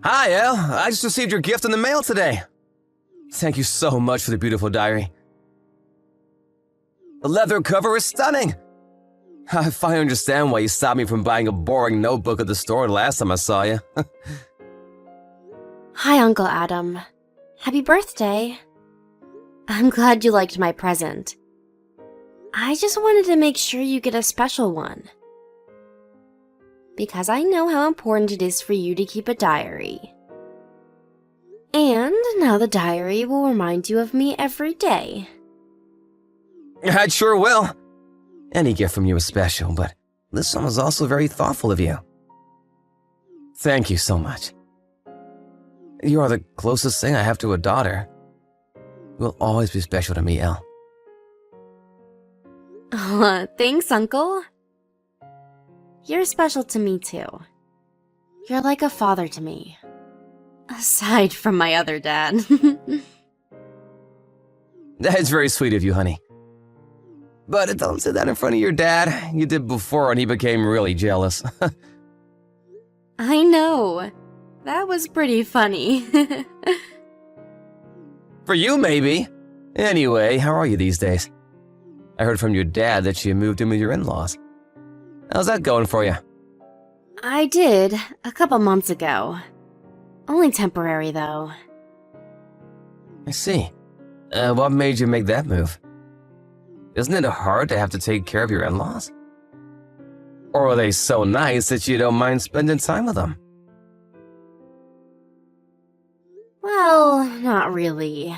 Hi, Elle. I just received your gift in the mail today. Thank you so much for the beautiful diary. The leather cover is stunning. I finally understand why you stopped me from buying a boring notebook at the store the last time I saw you. Hi, Uncle Adam. Happy birthday. I'm glad you liked my present. I just wanted to make sure you get a special one. Because I know how important it is for you to keep a diary. And now the diary will remind you of me every day. I sure will. Any gift from you is special, but this one was also very thoughtful of you. Thank you so much. You are the closest thing I have to a daughter. You will always be special to me, Elle. Thanks, Uncle. You're special to me, too. You're like a father to me. Aside from my other dad. That's very sweet of you, honey. But don't say that in front of your dad. You did before and he became really jealous. I know. That was pretty funny. For you, maybe. Anyway, how are you these days? I heard from your dad that you moved in with your in-laws. How's that going for you? I did, a couple months ago. Only temporary, though. I see. What made you make that move? Isn't it hard to have to take care of your in-laws? Or are they so nice that you don't mind spending time with them? Well, not really.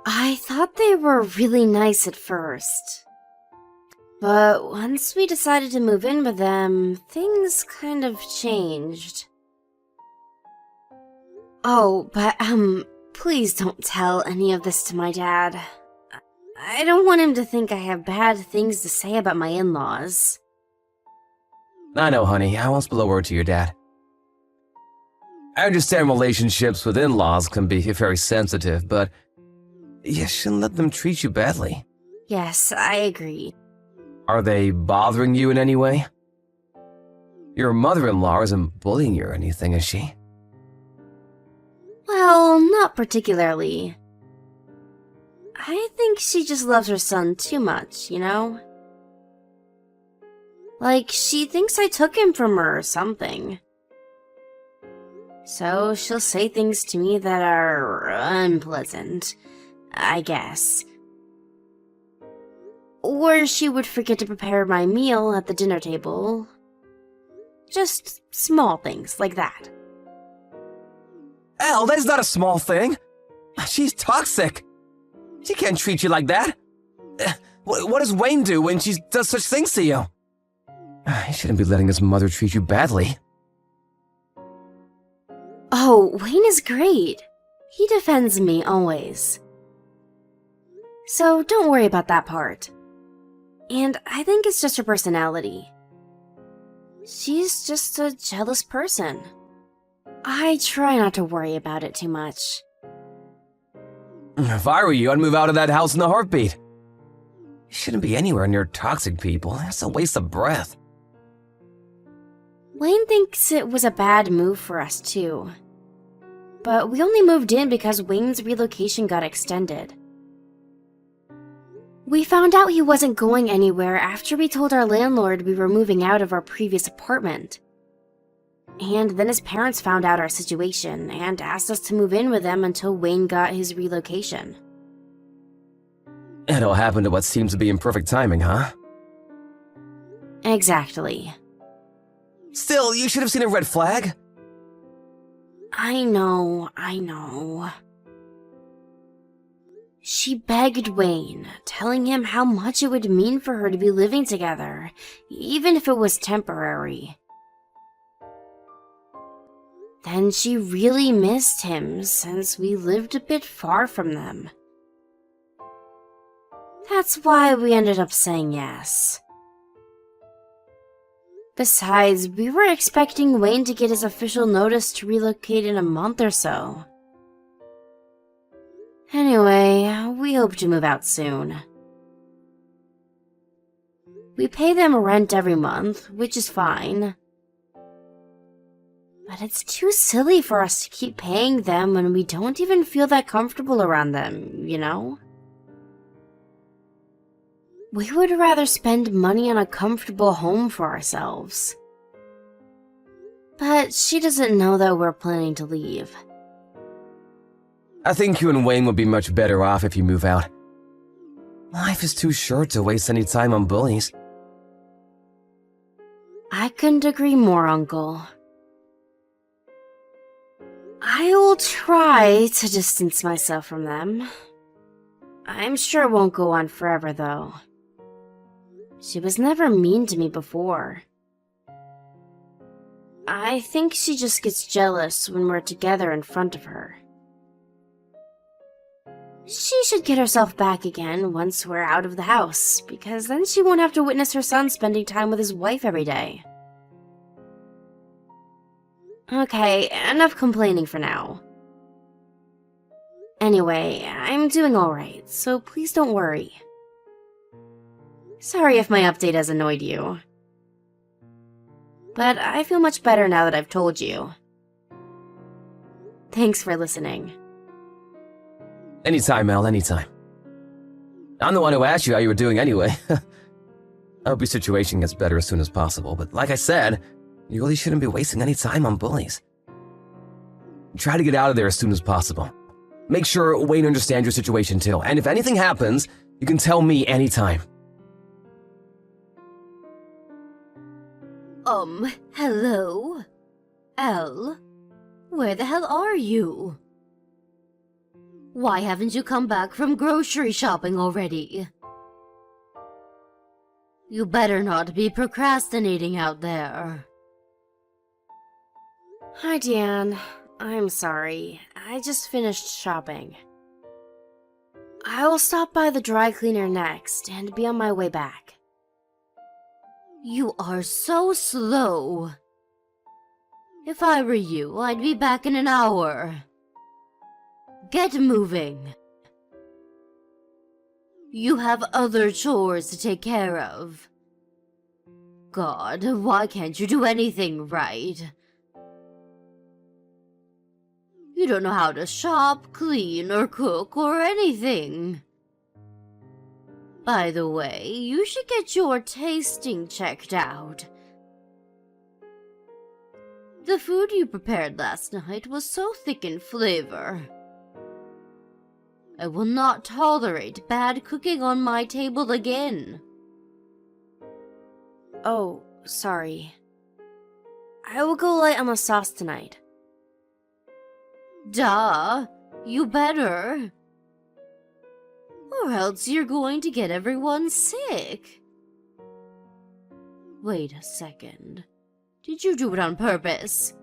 I thought they were really nice at first. But once we decided to move in with them, things kind of changed. Oh, but, please don't tell any of this to my dad. I don't want him to think I have bad things to say about my in-laws. I know, honey. I won't spill a word to your dad. I understand relationships with in-laws can be very sensitive, but you shouldn't let them treat you badly. Yes, I agree. Are they bothering you in any way? Your mother-in-law isn't bullying you or anything, is she? Well, not particularly. I think she just loves her son too much, you know? Like, she thinks I took him from her or something. So she'll say things to me that are unpleasant, I guess. Or she would forget to prepare my meal at the dinner table. Just small things like that. Elle, that's not a small thing. She's toxic. She can't treat you like that. What does Wayne do when she does such things to you? He shouldn't be letting his mother treat you badly. Oh, Wayne is great. He defends me always. So don't worry about that part. And I think it's just her personality. She's just a jealous person. I try not to worry about it too much. If I were you, I'd move out of that house in a heartbeat. You shouldn't be anywhere near toxic people. It's a waste of breath. Wayne thinks it was a bad move for us too. But we only moved in because Wayne's relocation got extended. We found out he wasn't going anywhere after we told our landlord we were moving out of our previous apartment. And then his parents found out our situation and asked us to move in with them until Wayne got his relocation. It all happened at what seems to be imperfect timing, huh? Exactly. Still, you should have seen a red flag. I know. She begged Wayne, telling him how much it would mean for her to be living together, even if it was temporary. Then she really missed him since we lived a bit far from them. That's why we ended up saying yes. Besides, we were expecting Wayne to get his official notice to relocate in a month or so. Anyway, we hope to move out soon. We pay them rent every month, which is fine. But it's too silly for us to keep paying them when we don't even feel that comfortable around them, you know? We would rather spend money on a comfortable home for ourselves. But she doesn't know that we're planning to leave. I think you and Wayne would be much better off if you move out. Life is too short to waste any time on bullies. I couldn't agree more, Uncle. I will try to distance myself from them. I'm sure it won't go on forever, though. She was never mean to me before. I think she just gets jealous when we're together in front of her. She should get herself back again once we're out of the house, because then she won't have to witness her son spending time with his wife every day. Okay, enough complaining for now. Anyway, I'm doing alright, so please don't worry. Sorry if my update has annoyed you. But I feel much better now that I've told you. Thanks for listening. Anytime, Mel, anytime. I'm the one who asked you how you were doing anyway. I hope your situation gets better as soon as possible, but like I said, you really shouldn't be wasting any time on bullies. Try to get out of there as soon as possible. Make sure Wayne understands your situation too, and if anything happens, you can tell me anytime. Hello? Elle? Where the hell are you? Why haven't you come back from grocery shopping already? You better not be procrastinating out there. Hi, Deanne. I'm sorry. I just finished shopping. I will stop by the dry cleaner next and be on my way back. You are so slow. If I were you, I'd be back in an hour. Get moving. You have other chores to take care of. God, why can't you do anything right? You don't know how to shop, clean, or cook, or anything. By the way, you should get your tasting checked out. The food you prepared last night was so thick in flavor. I will not tolerate bad cooking on my table again. Oh, sorry. I will go light on the sauce tonight. Duh, you better. Or else you're going to get everyone sick. Wait a second. Did you do it on purpose?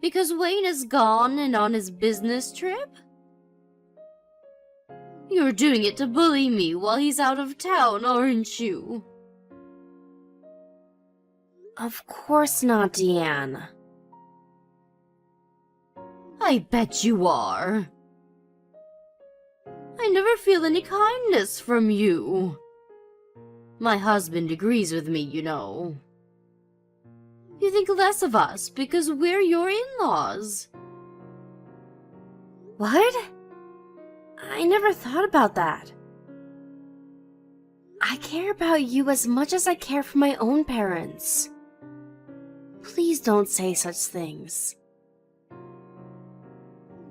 Because Wayne is gone and on his business trip? You're doing it to bully me while he's out of town, aren't you? Of course not, Deanne. I bet you are. I never feel any kindness from you. My husband agrees with me, you know. You think less of us because we're your in-laws. What? I never thought about that. I care about you as much as I care for my own parents. Please don't say such things.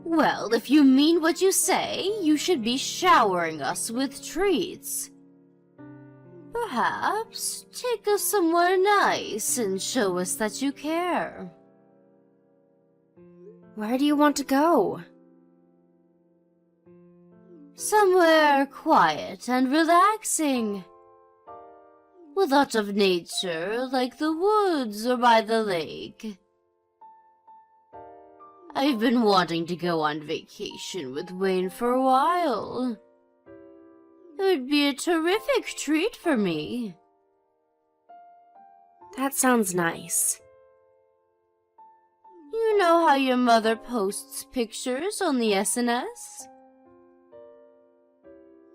Well, if you mean what you say, you should be showering us with treats. Perhaps take us somewhere nice and show us that you care. Where do you want to go? Somewhere quiet and relaxing. With lots of nature, like the woods or by the lake. I've been wanting to go on vacation with Wayne for a while. It would be a terrific treat for me. That sounds nice. You know how your mother posts pictures on the SNS?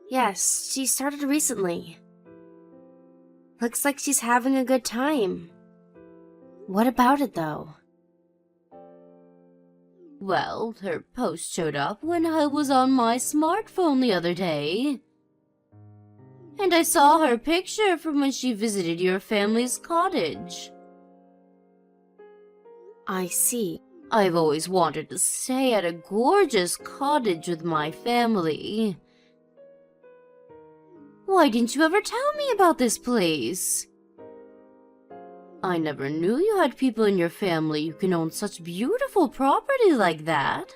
Yes, she started recently. Looks like she's having a good time. What about it, though? Well, her post showed up when I was on my smartphone the other day. And I saw her picture from when she visited your family's cottage. I see. I've always wanted to stay at a gorgeous cottage with my family. Why didn't you ever tell me about this place? I never knew you had people in your family who can own such beautiful property like that.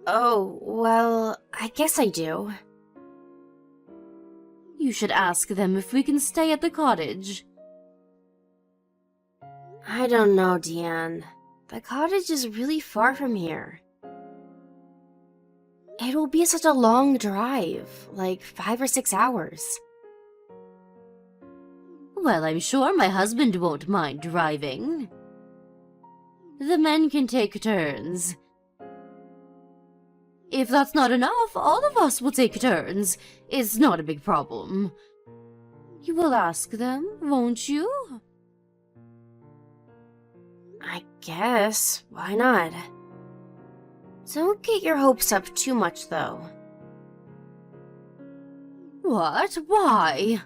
Oh, well, I guess I do. You should ask them if we can stay at the cottage. I don't know, Deanne. The cottage is really far from here. It will be such a long drive, like 5 or 6 hours. Well, I'm sure my husband won't mind driving. The men can take turns. If that's not enough, all of us will take turns. It's not a big problem. You will ask them, won't you? I guess. Why not? Don't get your hopes up too much, though. What? Why?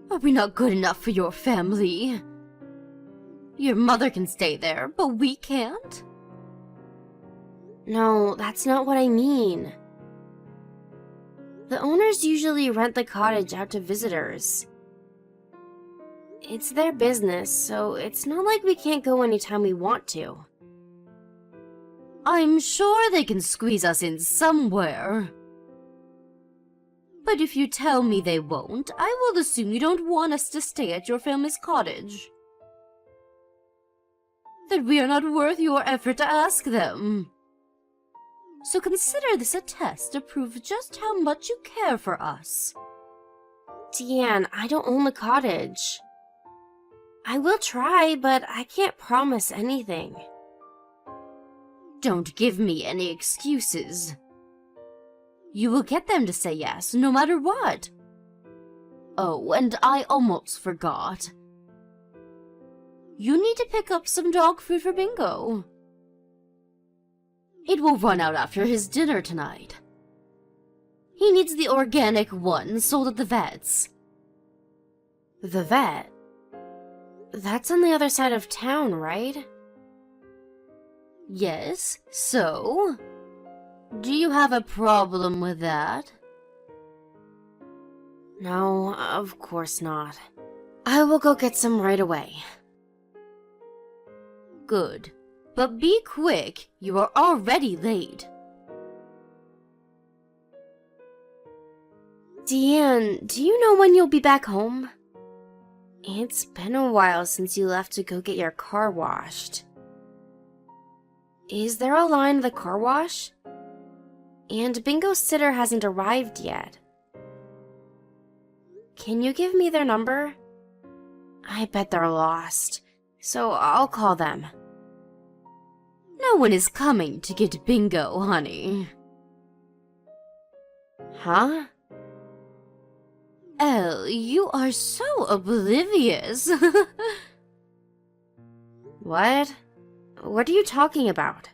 Are we not good enough for your family? Your mother can stay there, but we can't? No, that's not what I mean. The owners usually rent the cottage out to visitors. It's their business, so it's not like we can't go anytime we want to. I'm sure they can squeeze us in somewhere. But if you tell me they won't, I will assume you don't want us to stay at your family's cottage. That we are not worth your effort to ask them. So consider this a test to prove just how much you care for us. Deanne, I don't own the cottage. I will try, but I can't promise anything. Don't give me any excuses. You will get them to say yes, no matter what. Oh, and I almost forgot. You need to pick up some dog food for Bingo. It will run out after his dinner tonight. He needs the organic one sold at the vet's. The vet? That's on the other side of town, right? Yes, so? Do you have a problem with that? No, of course not. I will go get some right away. Good. But be quick, you are already late. Deanne, do you know when you'll be back home? It's been a while since you left to go get your car washed. Is there a line at the car wash? And Bingo's sitter hasn't arrived yet. Can you give me their number? I bet they're lost, so I'll call them. No one is coming to get Bingo, honey. Huh? Elle, you are so oblivious. What? What are you talking about?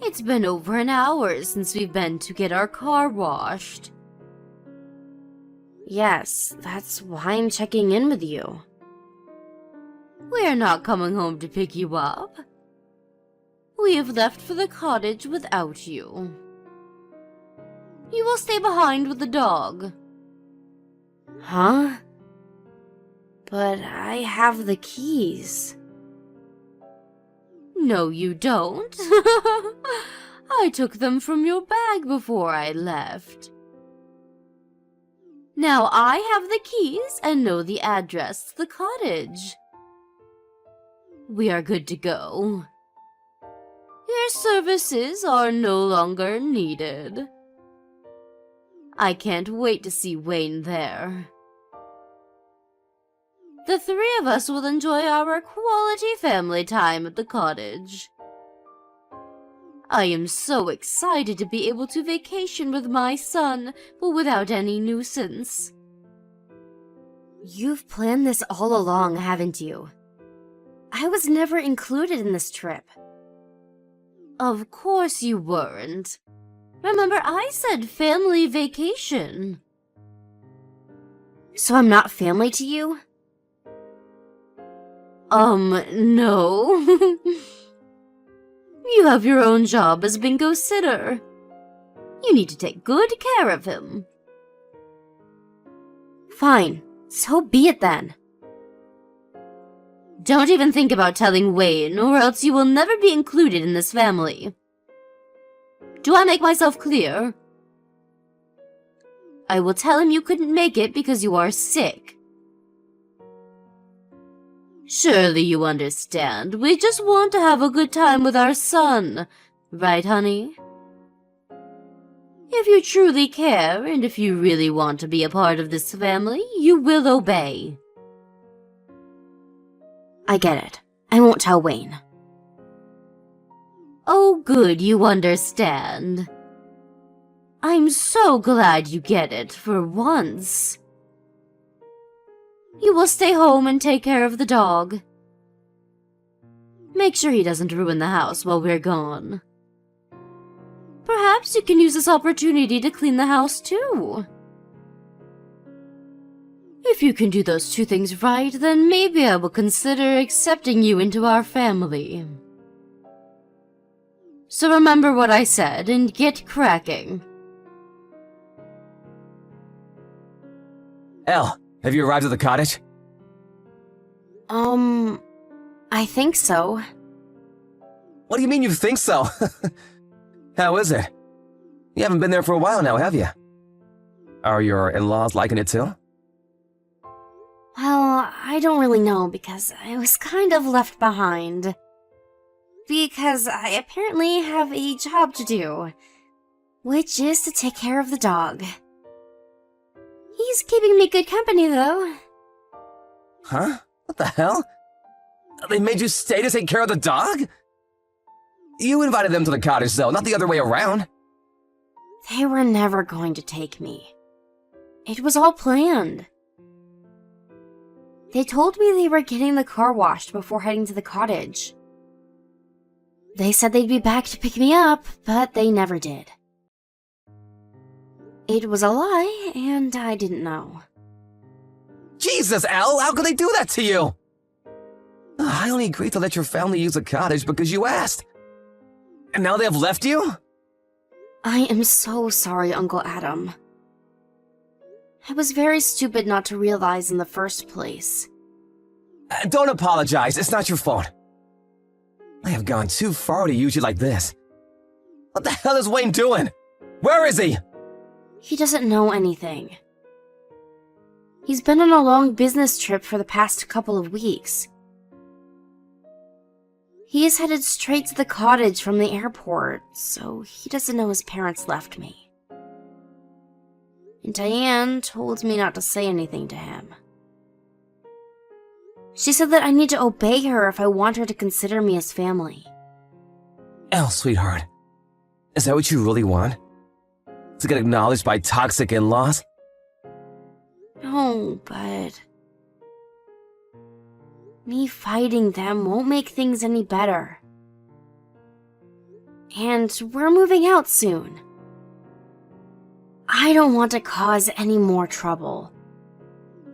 It's been over an hour since we've been to get our car washed. Yes, that's why I'm checking in with you. We're not coming home to pick you up. We have left for the cottage without you. You will stay behind with the dog. Huh? But I have the keys. No, you don't. I took them from your bag before I left. Now I have the keys and know the address to the cottage. We are good to go. Your services are no longer needed. I can't wait to see Wayne there. The three of us will enjoy our quality family time at the cottage. I am so excited to be able to vacation with my son, but without any nuisance. You've planned this all along, haven't you? I was never included in this trip. Of course you weren't. Remember, I said family vacation. So I'm not family to you? No. You have your own job as bingo sitter. You need to take good care of him. Fine, so be it then. Don't even think about telling Wayne, or else you will never be included in this family. Do I make myself clear? I will tell him you couldn't make it because you are sick. Surely you understand. We just want to have a good time with our son. Right, honey? If you truly care, and if you really want to be a part of this family, you will obey. I get it. I won't tell Wayne. Oh, good, you understand. I'm so glad you get it, for once. You will stay home and take care of the dog. Make sure he doesn't ruin the house while we're gone. Perhaps you can use this opportunity to clean the house too. If you can do those two things right, then maybe I will consider accepting you into our family. So remember what I said and get cracking. Elle, have you arrived at the cottage? I think so. What do you mean you think so? How is it? You haven't been there for a while now, have you? Are your in-laws liking it too? Well, I don't really know because I was kind of left behind. Because I apparently have a job to do, which is to take care of the dog. He's keeping me good company, though. Huh? What the hell? They made you stay to take care of the dog? You invited them to the cottage, though, not the other way around. They were never going to take me. It was all planned. They told me they were getting the car washed before heading to the cottage. They said they'd be back to pick me up, but they never did. It was a lie, and I didn't know. Jesus, Elle, how could they do that to you? I only agreed to let your family use the cottage because you asked. And now they have left you? I am so sorry, Uncle Adam. I was very stupid not to realize in the first place. Don't apologize, it's not your fault. I have gone too far to use you like this. What the hell is Wayne doing? Where is he? He doesn't know anything. He's been on a long business trip for the past couple of weeks. He is headed straight to the cottage from the airport, so he doesn't know his parents left me. And Diane told me not to say anything to him. She said that I need to obey her if I want her to consider me as family. Elle, sweetheart, is that what you really want? To get acknowledged by toxic in-laws? No, but me fighting them won't make things any better. And we're moving out soon. I don't want to cause any more trouble.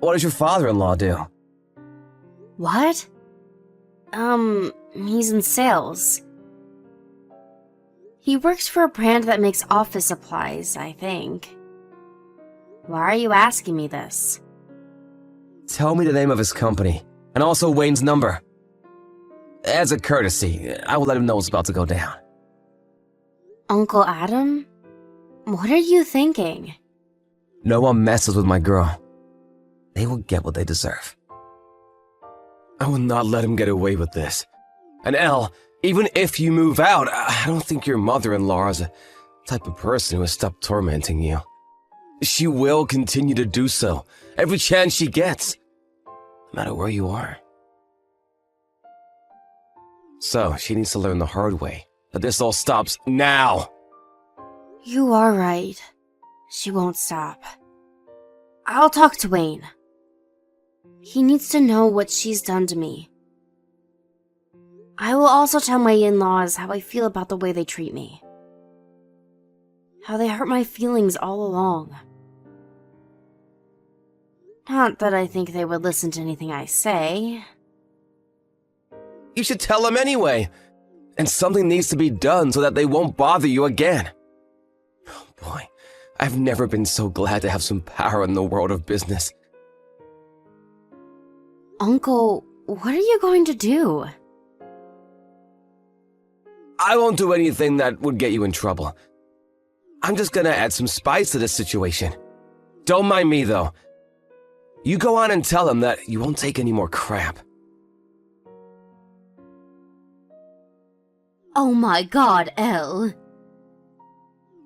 What does your father-in-law do? What? He's in sales. He works for a brand that makes office supplies, I think. Why are you asking me this? Tell me the name of his company, and also Wayne's number. As a courtesy, I will let him know what's about to go down. Uncle Adam? What are you thinking? No one messes with my girl. They will get what they deserve. I will not let him get away with this. And Elle, even if you move out, I don't think your mother-in-law is the type of person who will stop tormenting you. She will continue to do so, every chance she gets, no matter where you are. So, she needs to learn the hard way, that this all stops now. You are right. She won't stop. I'll talk to Wayne. He needs to know what she's done to me. I will also tell my in-laws how I feel about the way they treat me. How they hurt my feelings all along. Not that I think they would listen to anything I say. You should tell them anyway. And something needs to be done so that they won't bother you again. Oh boy, I've never been so glad to have some power in the world of business. Uncle, what are you going to do? I won't do anything that would get you in trouble. I'm just gonna add some spice to this situation. Don't mind me, though. You go on and tell him that you won't take any more crap. Oh my god, Elle.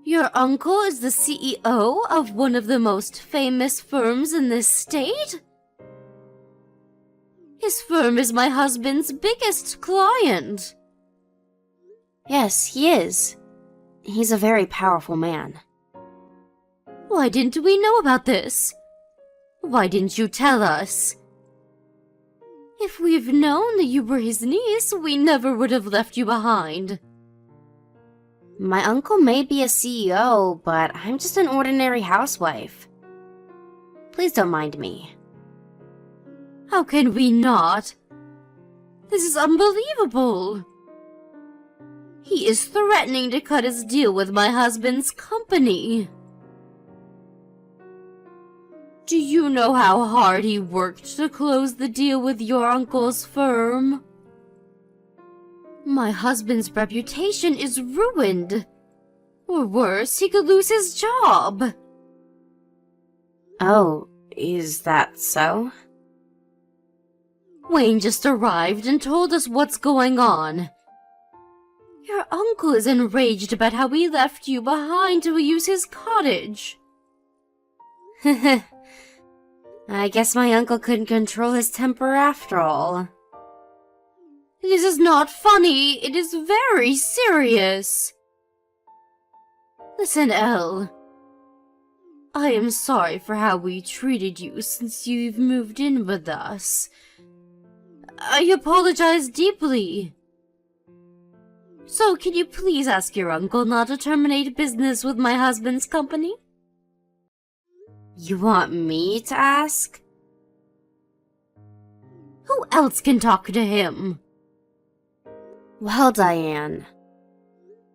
Your uncle is the CEO of one of the most famous firms in this state? His firm is my husband's biggest client. Yes, he is. He's a very powerful man. Why didn't we know about this? Why didn't you tell us? If we've known that you were his niece, we never would have left you behind. My uncle may be a CEO, but I'm just an ordinary housewife. Please don't mind me. How can we not? This is unbelievable. He is threatening to cut his deal with my husband's company. Do you know how hard he worked to close the deal with your uncle's firm? My husband's reputation is ruined. Or worse, he could lose his job. Oh, is that so? Wayne just arrived and told us what's going on. Your uncle is enraged about how we left you behind to use his cottage. I guess my uncle couldn't control his temper after all. This is not funny, it is very serious. Listen, Elle. I am sorry for how we treated you since you've moved in with us. I apologize deeply. So, can you please ask your uncle not to terminate business with my husband's company? You want me to ask? Who else can talk to him? Well, Diane,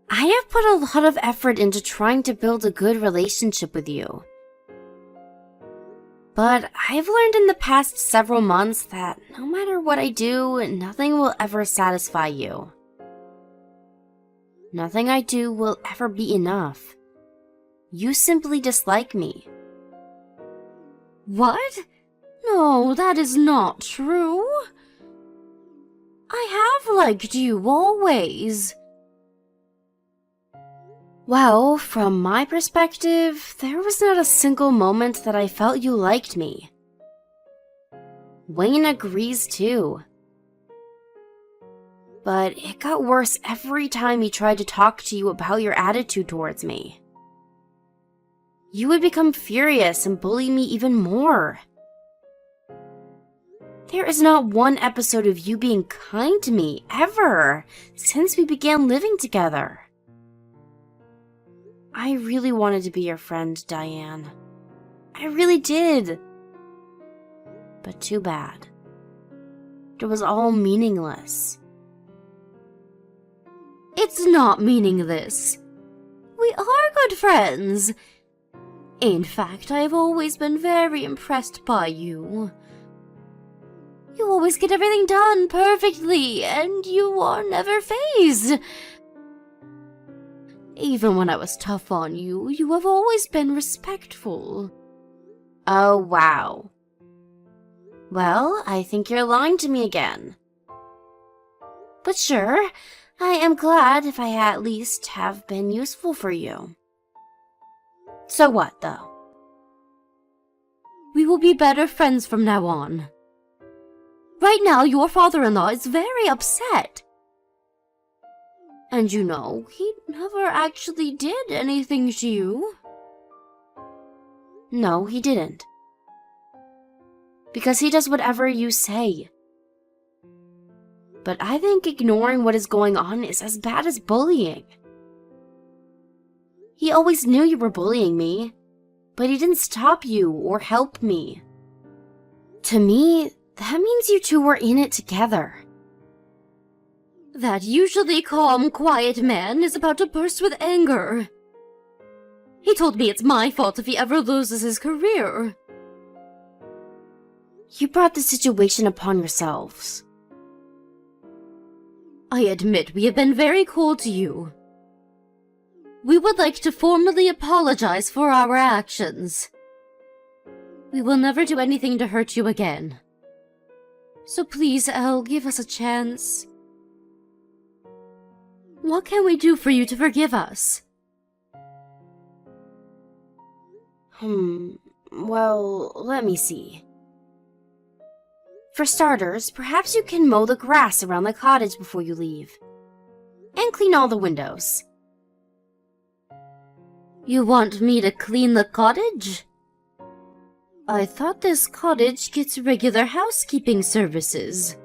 I have put a lot of effort into trying to build a good relationship with you. But I've learned in the past several months that no matter what I do, nothing will ever satisfy you. Nothing I do will ever be enough. You simply dislike me. What? No, that is not true. I have liked you always. Well, from my perspective, there was not a single moment that I felt you liked me. Wayne agrees too. But it got worse every time he tried to talk to you about your attitude towards me. You would become furious and bully me even more. There is not one episode of you being kind to me, ever, since we began living together. I really wanted to be your friend, Diane. I really did. But too bad. It was all meaningless. It's not meaningless. We are good friends. In fact, I have always been very impressed by you. You always get everything done perfectly, and you are never fazed. Even when I was tough on you, you have always been respectful. Oh, wow. Well, I think you're lying to me again. But sure, I am glad if I at least have been useful for you. So what, though? We will be better friends from now on. Right now, your father-in-law is very upset. And you know, he never actually did anything to you. No, he didn't. Because he does whatever you say. but I think ignoring what is going on is as bad as bullying. He always knew you were bullying me, but he didn't stop you or help me. To me, that means you two were in it together. That usually calm, quiet man is about to burst with anger. He told me it's my fault if he ever loses his career. You brought the situation upon yourselves. I admit we have been very cold to you. We would like to formally apologize for our actions. We will never do anything to hurt you again. So please, Elle, give us a chance. What can we do for you to forgive us? Well, let me see. For starters, perhaps you can mow the grass around the cottage before you leave. And clean all the windows. You want me to clean the cottage? I thought this cottage gets regular housekeeping services.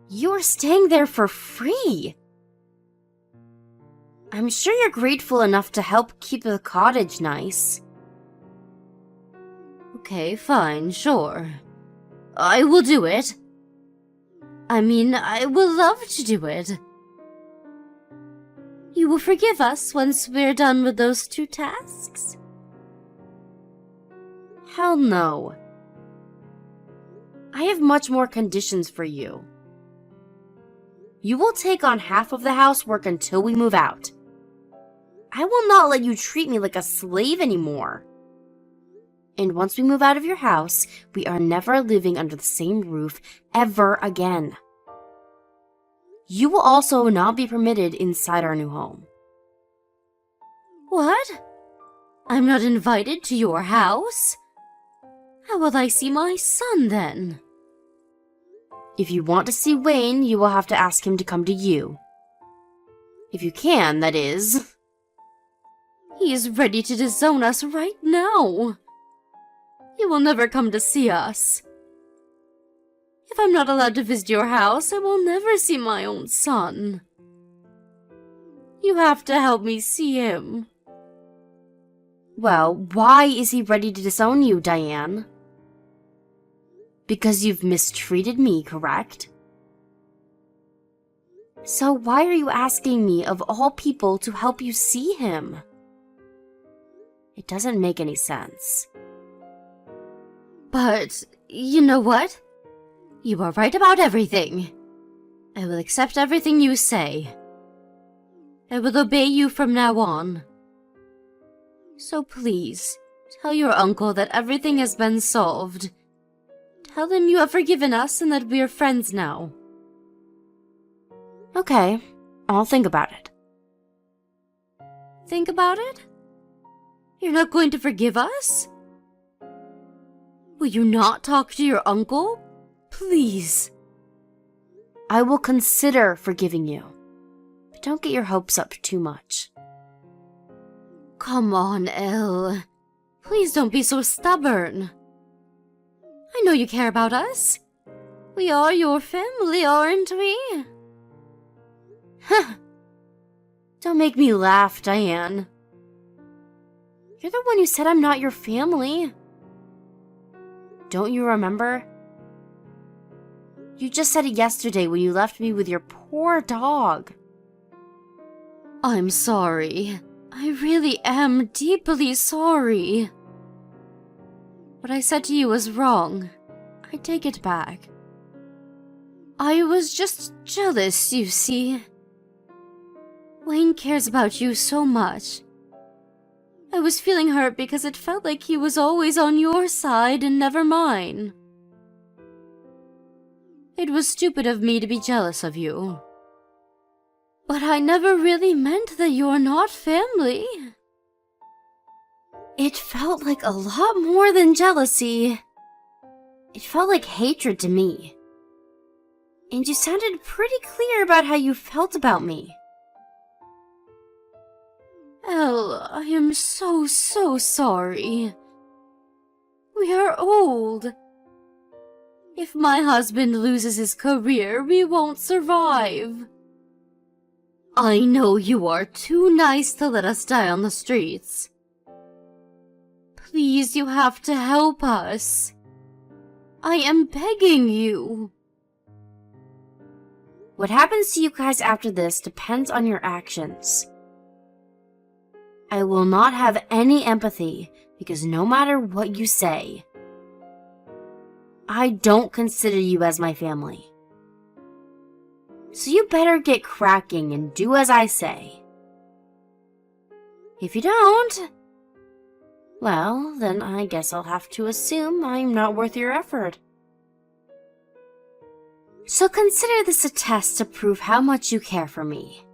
You're staying there for free. I'm sure you're grateful enough to help keep the cottage nice. Okay, fine, sure. I will do it. I mean, I will love to do it. You will forgive us once we're done with those 2 tasks? Hell no. I have much more conditions for you. You will take on half of the housework until we move out. I will not let you treat me like a slave anymore. And once we move out of your house, we are never living under the same roof ever again. You will also not be permitted inside our new home. What? I'm not invited to your house? How will I see my son then? If you want to see Wayne, you will have to ask him to come to you. If you can, that is. He is ready to disown us right now. He will never come to see us. If I'm not allowed to visit your house, I will never see my own son. You have to help me see him. Well, why is he ready to disown you, Diane? Because you've mistreated me, correct? So why are you asking me, of all people, to help you see him? It doesn't make any sense. But, you know what? You are right about everything. I will accept everything you say. I will obey you from now on. So please, tell your uncle that everything has been solved. Tell him you have forgiven us and that we are friends now. Okay, I'll think about it. Think about it? You're not going to forgive us? Will you not talk to your uncle? Please. I will consider forgiving you. But don't get your hopes up too much. Come on, Elle. Please don't be so stubborn. I know you care about us. We are your family, aren't we? Huh. Don't make me laugh, Diane. You're the one who said I'm not your family. Don't you remember? You just said it yesterday when you left me with your poor dog. I'm sorry. I really am deeply sorry. What I said to you was wrong. I take it back. I was just jealous, you see. Wayne cares about you so much. I was feeling hurt because it felt like he was always on your side and never mine. It was stupid of me to be jealous of you. But I never really meant that you're not family. It felt like a lot more than jealousy. It felt like hatred to me. And you sounded pretty clear about how you felt about me. Elle, I am so sorry. We are old. If my husband loses his career, we won't survive. I know you are too nice to let us die on the streets. Please, you have to help us. I am begging you. What happens to you guys after this depends on your actions. I will not have any empathy because no matter what you say, I don't consider you as my family. So you better get cracking and do as I say. If you don't, well, then I guess I'll have to assume I'm not worth your effort. So consider this a test to prove how much you care for me.